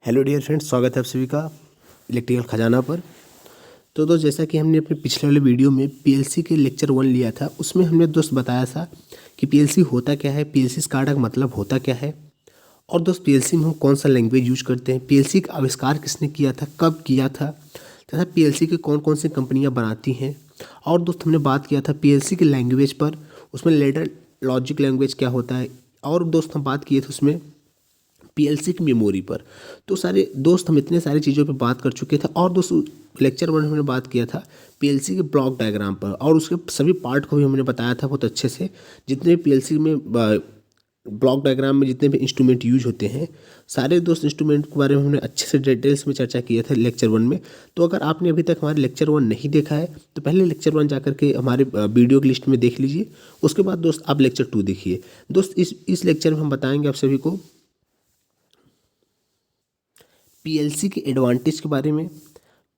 Hello dear friends, स्वागत है आप सभी का इलेक्ट्रिकल खजाना पर। तो दोस्त, जैसा कि हमने अपने पिछले वाले वीडियो में पीएलसी के लेक्चर 1 लिया था, उसमें हमने दोस्त बताया था कि पीएलसी होता क्या है, पीएलसी स्काडा का मतलब होता क्या है, और दोस्त पीएलसी में हम कौन सा लैंग्वेज यूज करते हैं, पीएलसी का आविष्कार किसने किया था, कब किया था, तथा पीएलसी की कौन कौन सी कंपनियाँ बनाती हैं। और दोस्त हमने बात किया था पीएलसी के लैंग्वेज पर, उसमें लेडर लॉजिक लैंग्वेज क्या होता है। और दोस्त हम बात किए थे उसमें पीएलसी की मेमोरी पर। तो सारे दोस्त हम इतने सारी चीज़ों पे बात कर चुके थे। और दोस्त लेक्चर 1 में हमने बात किया था पीएलसी के ब्लॉक डायग्राम पर, और उसके सभी पार्ट को भी हमने बताया था बहुत अच्छे से। जितने भी पीएलसी में ब्लॉक डायग्राम में जितने भी इंस्ट्रूमेंट यूज होते हैं, सारे दोस्त इंस्ट्रूमेंट के बारे में हमने अच्छे से डिटेल्स में चर्चा किया था लेक्चर 1 में। तो अगर आपने अभी तक हमारे लेक्चर 1 नहीं देखा है तो पहले लेक्चर 1 जाकर के हमारे वीडियो की लिस्ट में देख लीजिए। उसके बाद दोस्त आप लेक्चर 2 देखिए। दोस्त इस लेक्चर में हम बताएंगे आप सभी को पीएलसी के एडवांटेज के बारे में,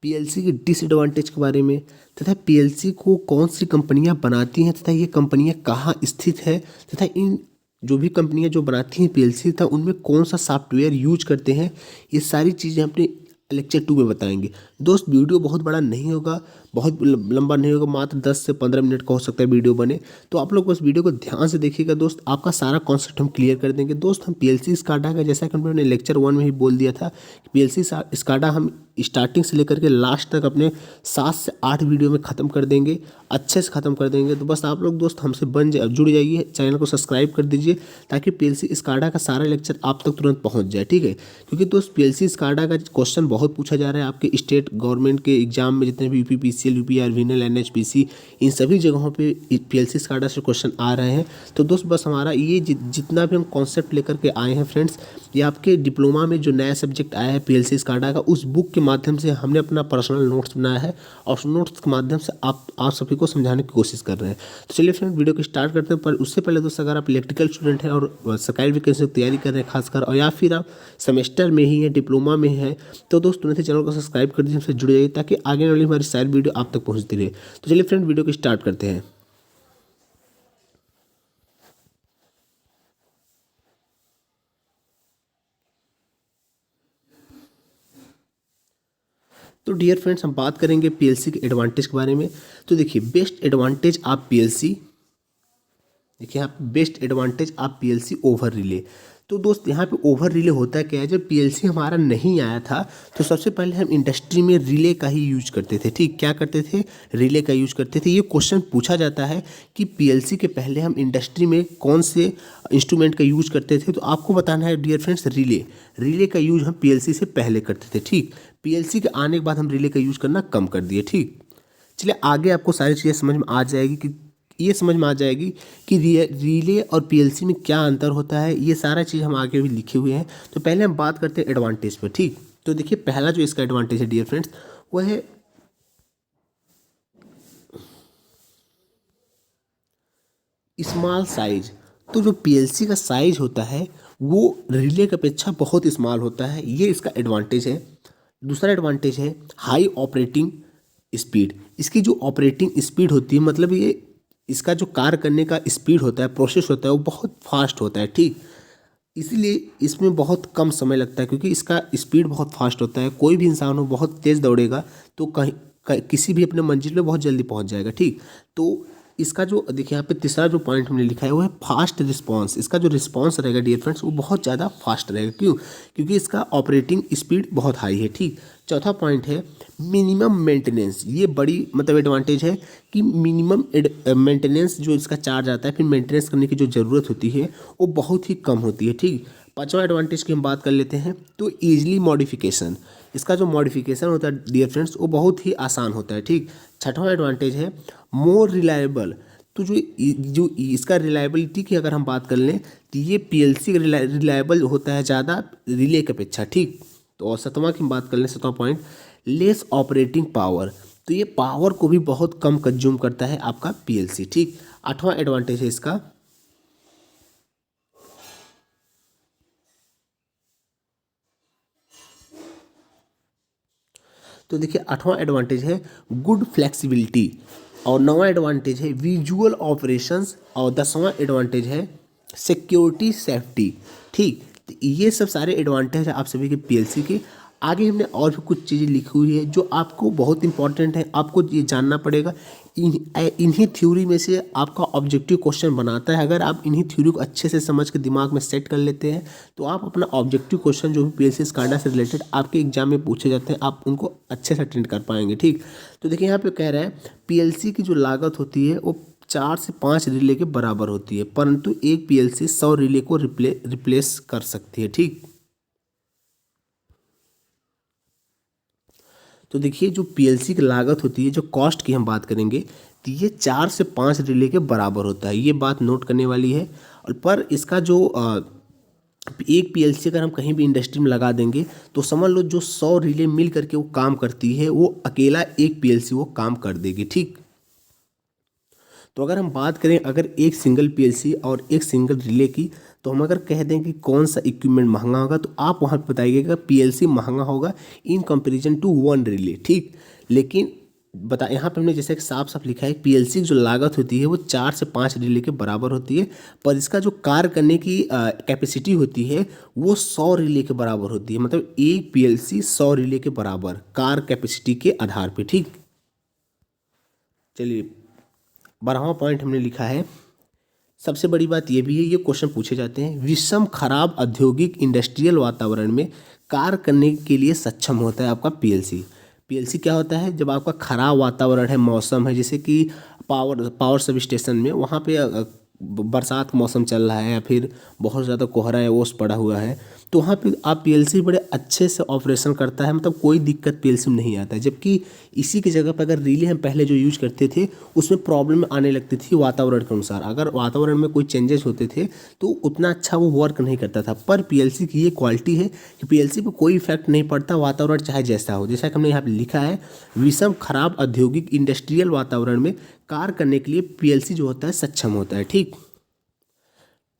पीएलसी के डिसएडवांटेज के बारे में, तथा पीएलसी को कौन सी कंपनियां बनाती हैं तथा ये कंपनियां कहाँ स्थित है, तथा इन जो भी कंपनियां जो बनाती हैं पीएलसी तथा उनमें कौन सा सॉफ्टवेयर यूज करते हैं, ये सारी चीज़ें अपने लेक्चर 2 में बताएंगे। दोस्त वीडियो बहुत बड़ा नहीं होगा, बहुत लंबा नहीं होगा, मात्र 10 से 15 मिनट का हो सकता है वीडियो बने। तो आप लोग बस वीडियो को ध्यान से देखिएगा दोस्त, आपका सारा कॉन्सेप्ट हम क्लियर कर देंगे। दोस्त हम पीएलसी स्काडा का, जैसा कि हमने लेक्चर 1 में ही बोल दिया था, पीएलसी स्काडा हम स्टार्टिंग से लेकर के लास्ट तक अपने 7 से 8 वीडियो में ख़त्म कर देंगे, अच्छे से ख़त्म कर देंगे। तो बस आप लोग दोस्त हमसे जुड़ जाइए, चैनल को सब्सक्राइब कर दीजिए ताकि पीएलसी स्काडा का सारा लेक्चर आप तक तुरंत पहुंच जाए, ठीक है। क्योंकि दोस्त पीएलसी स्काडा का क्वेश्चन बहुत पूछा जा रहा है आपके स्टेट गवर्नमेंट के एग्जाम में, जितने भी यूपीपीसीएल, यूपीआर, विनल, एनएचपीसी, इन सभी जगहों पे पीएलसी स्काडा से क्वेश्चन आ रहे हैं। तो दोस्त बस हमारा ये जितना भी हम कॉन्सेप्ट लेकर के आए हैं फ्रेंड्स, ये आपके डिप्लोमा में जो नया सब्जेक्ट आया है पीएलसी स्काडा का, उस बुक के माध्यम से हमने अपना पर्सनल नोट्स बनाया है, और उस नोट्स के माध्यम से आप सभी को समझाने की कोशिश कर रहे हैं। तो चलिए फ्रेंड वीडियो को स्टार्ट करते हैं। पर उससे पहले दोस्त, अगर आप इलेक्ट्रिकल स्टूडेंट हैं और सरकारी वैकेंसी की तैयारी कर रहे हैं खासकर, और या फिर आप सेमेस्टर में ही हैं, डिप्लोमा में हैं, तो दोस्त तुरंत चैनल को सब्सक्राइब कर दीजिए, हमसे जुड़ जाइए ताकि आगे वाली हमारी सारी वीडियो आप तक पहुँचती रहे। तो चलिए फ्रेंड वीडियो को स्टार्ट करते हैं। तो डियर फ्रेंड्स, हम बात करेंगे पीएलसी के एडवांटेज के बारे में। तो देखिए, बेस्ट एडवांटेज आप पीएलसी ओवर रिले। तो दोस्त यहाँ पे ओवर रिले होता है क्या है, जब पीएलसी हमारा नहीं आया था तो सबसे पहले हम इंडस्ट्री में रिले का ही यूज करते थे, ठीक। क्या करते थे? रिले का यूज करते थे। ये क्वेश्चन पूछा जाता है कि पीएलसी के पहले हम इंडस्ट्री में कौन से इंस्ट्रूमेंट का यूज करते थे, तो आपको बताना है डियर फ्रेंड्स रिले का यूज हम पीएलसी से पहले करते थे, ठीक। पीएलसी के आने के बाद हम रिले का यूज करना कम कर दिए, ठीक। चलिए आगे आपको सारी चीज़ें समझ में आ जाएगी कि रिले और पीएलसी में क्या अंतर होता है। ये सारा चीज़ हम आगे भी लिखे हुए हैं। तो पहले हम बात करते हैं एडवांटेज पर, ठीक। तो देखिए, पहला जो इसका एडवांटेज है डियर फ्रेंड्स, वह है स्मॉल साइज। तो जो पीएलसी का साइज होता है वो रिले की अपेक्षा बहुत स्मॉल होता है, ये इसका एडवांटेज है। दूसरा एडवांटेज है हाई ऑपरेटिंग स्पीड। इसकी जो ऑपरेटिंग स्पीड होती है, मतलब ये इसका जो कार्य करने का स्पीड होता है, प्रोसेस होता है, वो बहुत फास्ट होता है, ठीक। इसीलिए इसमें बहुत कम समय लगता है, क्योंकि इसका स्पीड बहुत फास्ट होता है। कोई भी इंसान हो बहुत तेज़ दौड़ेगा तो किसी भी अपने मंजिल पे बहुत जल्दी पहुंच जाएगा, ठीक। तो इसका जो देखिए यहाँ पे तीसरा जो पॉइंट हमने लिखा है वो है फास्ट रिस्पांस। इसका जो रिस्पांस रहेगा डियर फ्रेंड्स, वो बहुत ज़्यादा फास्ट रहेगा। क्यों? क्योंकि इसका ऑपरेटिंग स्पीड बहुत हाई है, ठीक। चौथा पॉइंट है मिनिमम मेंटेनेंस। ये बड़ी मतलब एडवांटेज है कि मिनिमम मेंटेनेंस जो इसका चार्ज आता है, फिर मेंटेनेंस करने की जो ज़रूरत होती है वो बहुत ही कम होती है, ठीक। पांचवा एडवांटेज की हम बात कर लेते हैं, तो ईजिली मॉडिफिकेशन। इसका जो मॉडिफिकेशन होता है डियर फ्रेंड्स, वो बहुत ही आसान होता है, ठीक। छठवां एडवांटेज है मोर रिलायबल। तो जो इसका रिलायबिलिटी की अगर हम बात कर लें तो ये पीएलसी रिलायबल होता है ज़्यादा रिले की अपेक्षा, ठीक। तो और सातवां की हम बात कर लें, सातवां पॉइंट, लेस ऑपरेटिंग पावर। तो ये पावर को भी बहुत कम कंज्यूम करता है आपका पीएलसी, ठीक। आठवां एडवांटेज है इसका तो देखिए, आठवां एडवांटेज है गुड फ्लेक्सिबिलिटी, और नौवां एडवांटेज है विजुअल ऑपरेशंस, और 10वां एडवांटेज है सिक्योरिटी सेफ्टी, ठीक। तो ये सब सारे एडवांटेज है आप सभी के पीएलसी के। आगे हमने और भी कुछ चीज़ें लिखी हुई है जो आपको बहुत इंपॉर्टेंट है, आपको ये जानना पड़ेगा। इन्हीं थ्योरी में से आपका ऑब्जेक्टिव क्वेश्चन बनाता है। अगर आप इन्हीं थ्योरी को अच्छे से समझ के दिमाग में सेट कर लेते हैं तो आप अपना ऑब्जेक्टिव क्वेश्चन जो भी पीएलसी स्काडा से रिलेटेड आपके एग्जाम में पूछे जाते हैं आप उनको अच्छे से अटेंड कर पाएंगे। ठीक, तो देखिए यहाँ पे कह रहा है पीएलसी की जो लागत होती है वो 4 से 5 रिले के बराबर होती है, परंतु एक पीएलसी 100 रिले को रिप्लेस कर सकती है। ठीक, तो देखिए जो पीएलसी की लागत होती है, जो कॉस्ट की हम बात करेंगे तो ये 4 से 5 रिले के बराबर होता है। ये बात नोट करने वाली है। और पर इसका जो एक पीएलसी अगर हम कहीं भी इंडस्ट्री में लगा देंगे तो समझ लो जो 100 रिले मिल करके वो काम करती है वो अकेला एक पीएलसी वो काम कर देगी। ठीक, तो अगर हम बात करें अगर एक सिंगल पीएलसी और एक सिंगल रिले की, तो हम अगर कह दें कि कौन सा इक्विपमेंट महंगा होगा तो आप वहाँ पे बताइएगा पीएलसी महंगा होगा in comparison to one relay. ठीक, लेकिन बता यहाँ पे हमने जैसे कि साफ साफ लिखा है पीएलसी की जो लागत होती है वो 4 से 5 रिले के बराबर होती है, पर इसका जो कार्य करने की कैपेसिटी होती है वो 100 रिले के बराबर होती है। मतलब एक पीएलसी 100 रिले के बराबर कार्य कैपेसिटी के आधार पर। ठीक, चलिए 12वां पॉइंट हमने लिखा है, सबसे बड़ी बात यह भी है, ये क्वेश्चन पूछे जाते हैं, विषम खराब औद्योगिक इंडस्ट्रियल वातावरण में कार्य करने के लिए सक्षम होता है आपका पीएलसी। पीएलसी क्या होता है, जब आपका खराब वातावरण है, मौसम है, जैसे कि पावर सब स्टेशन में वहाँ पे बरसात का मौसम चल रहा है या फिर बहुत ज़्यादा कोहरा है ओस पड़ा हुआ है, तो वहाँ पे आप पीएलसी बड़े अच्छे से ऑपरेशन करता है, मतलब कोई दिक्कत पीएलसी में नहीं आता है। जबकि इसी की जगह पर अगर रिले हम पहले जो यूज करते थे उसमें प्रॉब्लम आने लगती थी वातावरण के अनुसार। अगर वातावरण में कोई चेंजेस होते थे तो उतना अच्छा वो वर्क नहीं करता था। पर पीएलसी की ये क्वालिटी है कि पीएलसी पर कोई इफेक्ट नहीं पड़ता, वातावरण चाहे जैसा हो। जैसा कि हमने यहाँ पर लिखा है, विषम खराब औद्योगिक इंडस्ट्रियल वातावरण में कार्य करने के लिए पीएलसी जो होता है सक्षम होता है। ठीक,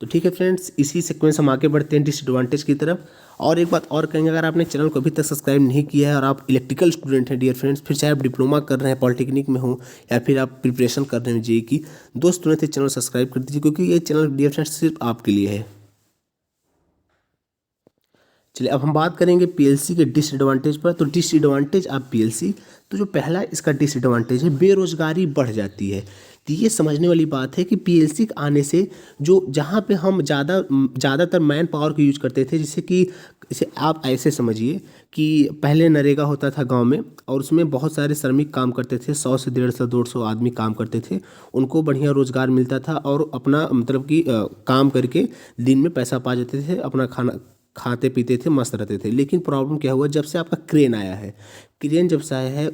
तो ठीक है फ्रेंड्स, इसी सीक्वेंस हम आगे बढ़ते हैं डिसएडवांटेज की तरफ। और एक बात और कहेंगे, अगर आपने चैनल को अभी तक सब्सक्राइब नहीं किया है और आप इलेक्ट्रिकल स्टूडेंट हैं डियर फ्रेंड्स, फिर चाहे आप डिप्लोमा कर रहे हैं पॉलिटेक्निक में हो या फिर आप प्रिपरेशन कर रहे हैं जेईई की, दोस्त तुरंत ही चैनल सब्सक्राइब कर दीजिए क्योंकि ये चैनल डियर फ्रेंड्स सिर्फ आपके लिए है। चलिए अब हम बात करेंगे पीएलसी के डिसएडवांटेज पर। तो डिसएडवांटेज ऑफ पीएलसी, तो जो पहला इसका डिसएडवांटेज है बेरोजगारी बढ़ जाती है। तो ये समझने वाली बात है कि पीएलसी के आने से जो जहाँ पे हम ज़्यादातर मैन पावर को यूज करते थे, जैसे आप ऐसे समझिए कि पहले नरेगा होता था गांव में और उसमें बहुत सारे श्रमिक काम करते थे, 100 से 150 200 आदमी काम करते थे, उनको बढ़िया रोजगार मिलता था और अपना मतलब कि काम करके दिन में पैसा पा जाते थे, अपना खाना खाते पीते थे, मस्त रहते थे। लेकिन प्रॉब्लम क्या हुआ, जब से आपका क्रेन आया है, क्रेन जब से आया है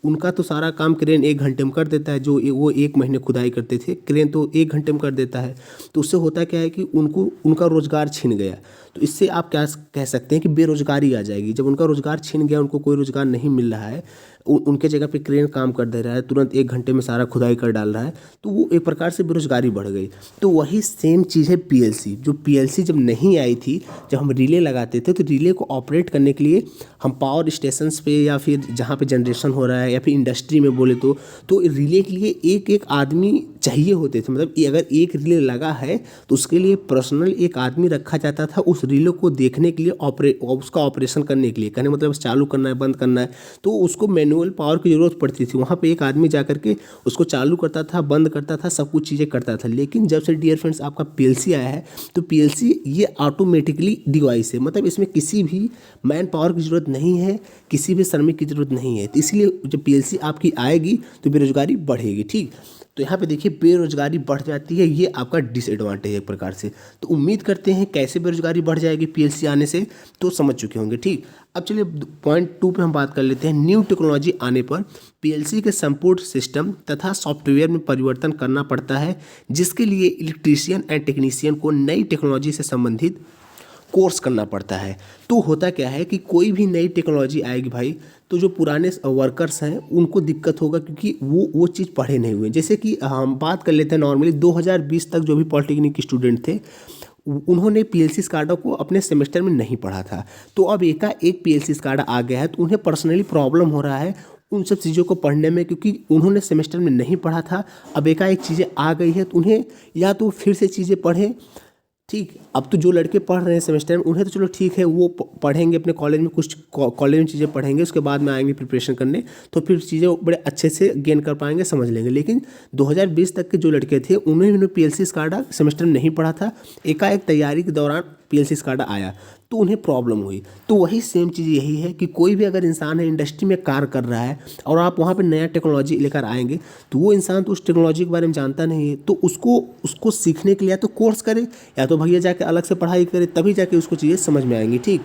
उनका तो सारा काम क्रेन 1 घंटे में कर देता है। जो वो 1 महीने खुदाई करते थे, क्रेन तो 1 घंटे में कर देता है। तो उससे होता क्या है कि उनका रोजगार छिन गया। तो इससे आप क्या कह सकते हैं कि बेरोजगारी आ जाएगी। जब उनका रोजगार छिन गया, उनको कोई रोजगार नहीं मिल रहा है, उनके जगह पे क्रेन काम कर दे रहा है, तुरंत 1 घंटे में सारा खुदाई कर डाल रहा है, तो वो एक प्रकार से बेरोजगारी बढ़ गई। तो वही सेम चीज़ है पीएलसी। जो पीएलसी जब नहीं आई थी, जब हम रिले लगाते थे तो रिले को ऑपरेट करने के लिए हम पावर स्टेशंस पे या फिर जहाँ पे जनरेशन हो रहा है या फिर इंडस्ट्री में बोले तो रिले के लिए एक एक आदमी चाहिए होते थे। मतलब अगर एक रिले लगा है तो उसके लिए पर्सनल एक आदमी रखा जाता था उस रिले को देखने के लिए, उसका ऑपरेशन करने के लिए। कहने मतलब चालू करना है, बंद करना है, तो उसको मैनुअल पावर की ज़रूरत पड़ती थी। वहाँ पे एक आदमी जा करके उसको चालू करता था, बंद करता था, सब कुछ चीज़ें करता था। लेकिन जब से डियर फ्रेंड्स आपका पीएलसी आया है तो पीएलसी ये ऑटोमेटिकली डिवाइस है, मतलब इसमें किसी भी मैन पावर की ज़रूरत नहीं है, किसी भी श्रमिक की ज़रूरत नहीं है। तो इसलिए जब पीएलसी आपकी आएगी तो बेरोजगारी बढ़ेगी। ठीक, तो यहाँ पे देखिए बेरोजगारी बढ़ जाती है, ये आपका डिसएडवांटेज है एक प्रकार से। तो उम्मीद करते हैं कैसे बेरोजगारी बढ़ जाएगी पीएलसी आने से, तो समझ चुके होंगे। ठीक, अब चलिए पॉइंट 2 पे हम बात कर लेते हैं। न्यू टेक्नोलॉजी आने पर पीएलसी के संपूर्ण सिस्टम तथा सॉफ्टवेयर में परिवर्तन करना पड़ता है, जिसके लिए इलेक्ट्रीशियन एंड टेक्नीशियन को नई टेक्नोलॉजी से संबंधित कोर्स करना पड़ता है। तो होता क्या है कि कोई भी नई टेक्नोलॉजी आएगी भाई, तो जो पुराने वर्कर्स हैं उनको दिक्कत होगा क्योंकि वो चीज़ पढ़े नहीं हुए। जैसे कि हम बात कर लेते हैं नॉर्मली 2020 तक जो भी पॉलिटेक्निक स्टूडेंट थे उन्होंने पीएलसी स्काडा को अपने सेमेस्टर में नहीं पढ़ा था। तो अब एक पीएलसी स्काडा आ गया है तो उन्हें पर्सनली प्रॉब्लम हो रहा है उन सब चीज़ों को पढ़ने में, क्योंकि उन्होंने सेमेस्टर में नहीं पढ़ा था। अब एकाएक चीज़ें आ गई है तो उन्हें या तो फिर से चीज़ें पढ़ें ठीक। अब तो जो लड़के पढ़ रहे हैं सेमेस्टर में उन्हें तो चलो ठीक है, वो पढ़ेंगे अपने कॉलेज में, कुछ कॉलेज में चीज़ें पढ़ेंगे, उसके बाद में आएंगे प्रिपरेशन करने, तो फिर चीज़ें बड़े अच्छे से गेन कर पाएंगे, समझ लेंगे। लेकिन 2020 तक के जो लड़के थे उन्होंने PLC स्काडा सेमेस्टर में नहीं पढ़ा था, एकाएक तैयारी के दौरान PLC स्काडा आया तो उन्हें प्रॉब्लम हुई। तो वही सेम चीज़ यही है कि कोई भी अगर इंसान है इंडस्ट्री में कार्य कर रहा है और आप वहाँ पे नया टेक्नोलॉजी लेकर आएंगे, तो वो इंसान तो उस टेक्नोलॉजी के बारे में जानता नहीं है, तो उसको सीखने के लिए या तो कोर्स करे या तो भैया जाके अलग से पढ़ाई करे, तभी जाके उसको चीज़ें समझ में आएंगी। ठीक।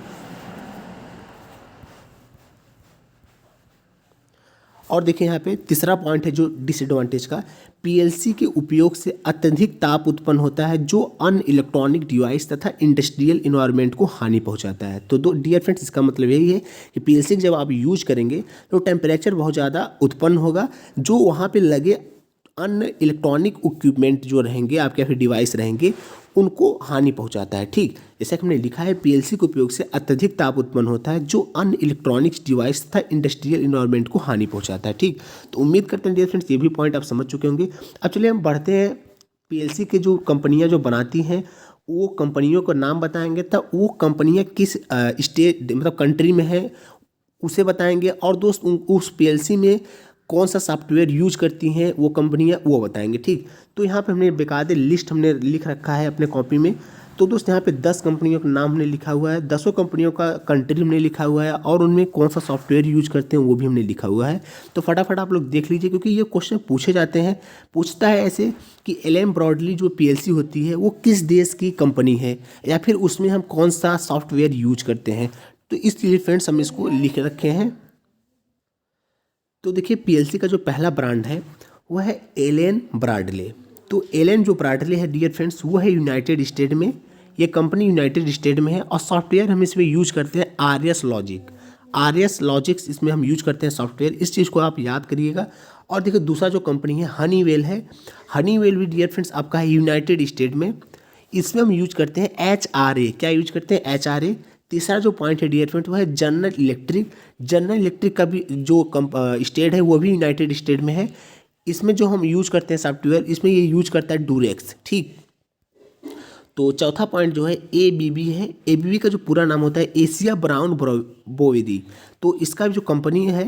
और देखिए यहाँ पे तीसरा पॉइंट है जो डिसएडवांटेज का, PLC के उपयोग से अत्यधिक ताप उत्पन्न होता है जो अन्य इलेक्ट्रॉनिक डिवाइस तथा इंडस्ट्रियल इन्वायरमेंट को हानि पहुंचाता है। तो डियर फ्रेंड्स, इसका मतलब यही है कि PLC जब आप यूज करेंगे तो टेम्परेचर बहुत ज़्यादा उत्पन्न होगा, जो वहाँ पे लगे अन्य इलेक्ट्रॉनिक इक्विपमेंट जो रहेंगे आपके, फिर डिवाइस रहेंगे, उनको हानि पहुंचाता है। ठीक। जैसे हमने लिखा है PLC के उपयोग से अत्यधिक ताप उत्पन्न होता है जो अन्य इलेक्ट्रॉनिक्स डिवाइस तथा इंडस्ट्रियल इन्वायरमेंट को हानि पहुंचाता है। ठीक। तो उम्मीद करते हैं डियर फ्रेंड्स ये भी पॉइंट आप समझ चुके होंगे। अब चलिए हम बढ़ते हैं, PLC के जो कंपनियां जो बनाती हैं वो कंपनियों का नाम बताएंगे, तो वो कंपनियां किस स्टेट मतलब कंट्री में है उसे बताएंगे, और दोस्त उस PLC में कौन सा सॉफ्टवेयर यूज करती हैं वो कंपनियां वो बताएंगे। ठीक। तो यहाँ पे हमने बेकायदे लिस्ट हमने लिख रखा है अपने कॉपी में। तो दोस्त यहाँ पे 10 कंपनियों का नाम हमने लिखा हुआ है, 10 कंपनियों का कंट्री हमने लिखा हुआ है, और उनमें कौन सा सॉफ्टवेयर यूज करते हैं वो भी हमने लिखा हुआ है। तो फटाफट आप लोग देख लीजिए, क्योंकि ये क्वेश्चन पूछे जाते हैं। पूछता है ऐसे कि LM ब्रॉडली जो PLC होती है वो किस देश की कंपनी है, या फिर उसमें हम कौन सा सॉफ्टवेयर यूज करते हैं। तो इसलिए फ्रेंड्स हम इसको लिख रखे हैं। तो देखिए PLC का जो पहला ब्रांड है वो है एलन ब्राडले। तो एलन जो ब्राडले है डियर फ्रेंड्स, वो है यूनाइटेड स्टेट में, ये कंपनी यूनाइटेड स्टेट में है, और सॉफ्टवेयर हम इसमें यूज करते हैं RS लॉजिक्स इसमें हम यूज करते हैं सॉफ्टवेयर। इस चीज़ को आप याद करिएगा। और देखिए दूसरा जो कंपनी है हनीवेल है, हनीवेल भी डियर फ्रेंड्स आपका है यूनाइटेड स्टेट में, इसमें हम यूज करते हैं HRA। क्या यूज करते हैं? HRA। तीसरा जो पॉइंट है डियर फ्रेंड वो है जनरल इलेक्ट्रिक का भी जो स्टेट है वो भी यूनाइटेड स्टेट में है। इसमें जो हम यूज करते हैं सॉफ्टवेयर, इसमें ये यूज करता है डूरेक्स। ठीक। तो चौथा पॉइंट जो है ABB है। ABB का जो पूरा नाम होता है एशिया ब्राउन बोवेदी। तो इसका जो कंपनी है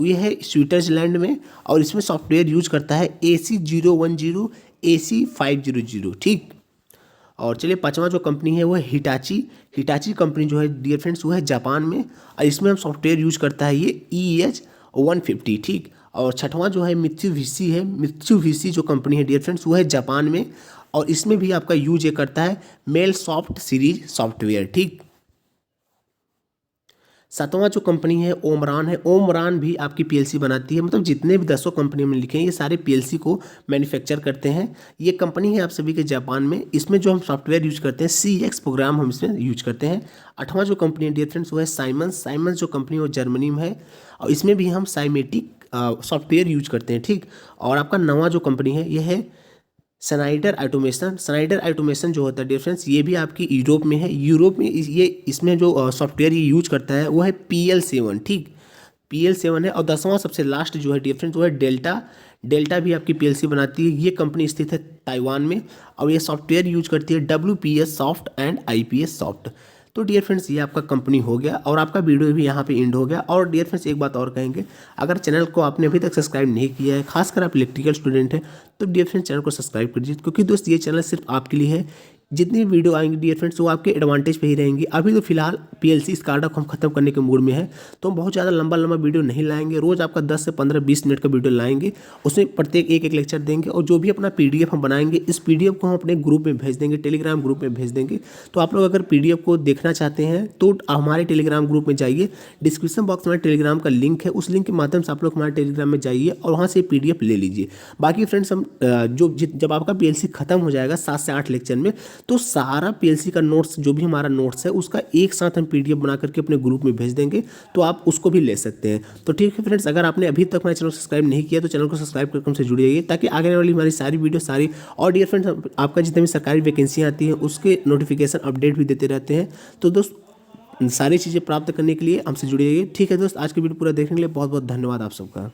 ये है स्विट्जरलैंड में, और इसमें सॉफ्टवेयर यूज करता है AC010 AC500। ठीक। और चलिए पांचवा जो कंपनी है वो है हिटाची कंपनी जो है डियर फ्रेंड्स वो है जापान में, और इसमें हम सॉफ्टवेयर यूज करता है ये EH150। ठीक। और छठवां जो है मित्सुबिशी जो कंपनी है डियर फ्रेंड्स वो है जापान में, और इसमें भी आपका यूज ये करता है मेल सॉफ्ट सीरीज सॉफ्टवेयर। ठीक। सातवां जो कंपनी है ओमरान भी आपकी PLC बनाती है। मतलब जितने भी 10 कंपनी में लिखे हैं ये सारे PLC को मैन्युफैक्चर करते हैं। ये कंपनी है आप सभी के जापान में। इसमें जो हम सॉफ्टवेयर यूज करते हैं CX प्रोग्राम हम इसमें यूज करते हैं। 8वां जो कंपनी है डियर फ्रेंड्स वो है साइमंस जो कंपनी है वो जर्मनी में है, और इसमें भी हम साइमेटिक सॉफ्टवेयर यूज करते हैं। ठीक। और आपका 9वां जो कंपनी है ये है स्नाइडर ऑटोमेशन जो होता है डियर फ्रेंड्स, ये भी आपकी यूरोप में है। यूरोप में ये इसमें जो सॉफ्टवेयर ये यूज करता है वो है PL7। ठीक। PL7 है। और 10वां सबसे लास्ट जो है डियर फ्रेंड्स वो है डेल्टा भी आपकी PLC बनाती है। ये कंपनी स्थित है ताइवान में, और ये सॉफ्टवेयर यूज करती है WPS soft and IPS soft. तो डियर फ्रेंड्स ये आपका कंपनी हो गया, और आपका वीडियो भी यहाँ पे एंड हो गया। और डियर फ्रेंड्स एक बात और कहेंगे, अगर चैनल को आपने अभी तक सब्सक्राइब नहीं किया है, खासकर आप इलेक्ट्रिकल स्टूडेंट हैं, तो डियर फ्रेंड्स चैनल को सब्सक्राइब कीजिए, क्योंकि दोस्त ये चैनल सिर्फ आपके लिए है। जितनी वीडियो आएंगी डियर फ्रेंड्स वो आपके एडवांटेज पे ही रहेंगी। अभी तो फिलहाल PLC स्काडा को हम खत्म करने के मूड में है, तो हम बहुत ज़्यादा लंबा वीडियो नहीं लाएंगे। रोज़ आपका 10 से 15-20 मिनट का वीडियो लाएंगे, उसमें प्रत्येक एक लेक्चर देंगे, और जो भी अपना PDF हम बनाएंगे इस PDF को हम अपने ग्रुप में भेज देंगे, टेलीग्राम ग्रुप में भेज देंगे। तो आप लोग अगर PDF को देखना चाहते हैं तो हमारे टेलीग्राम ग्रुप में जाइए, डिस्क्रिप्शन बॉक्स में टेलीग्राम का लिंक है, उस लिंक के माध्यम से आप लोग हमारे टेलीग्राम में जाइए और वहाँ से PDF ले लीजिए। बाकी फ्रेंड्स हम जब आपका PLC खत्म हो जाएगा 7 से 8 लेक्चर में, तो सारा PLC का नोट्स जो भी हमारा नोट्स है उसका एक साथ हम PDF बना करके अपने ग्रुप में भेज देंगे, तो आप उसको भी ले सकते हैं। तो ठीक है फ्रेंड्स, अगर आपने अभी तक हमारे चैनल को सब्सक्राइब नहीं किया तो चैनल को सब्सक्राइब करके हमसे जुड़ जाइए, ताकि आगे आने वाली हमारी सारी वीडियो सारी, और डियर फ्रेंड्स आपका जितने भी सरकारी वैकेंसी आती है उसके नोटिफिकेशन अपडेट भी देते रहते हैं। तो दोस्त सारी चीज़ें प्राप्त करने के लिए हमसे जुड़िए। ठीक है दोस्त, आज की वीडियो पूरा देखने के लिए बहुत बहुत धन्यवाद आप सबका।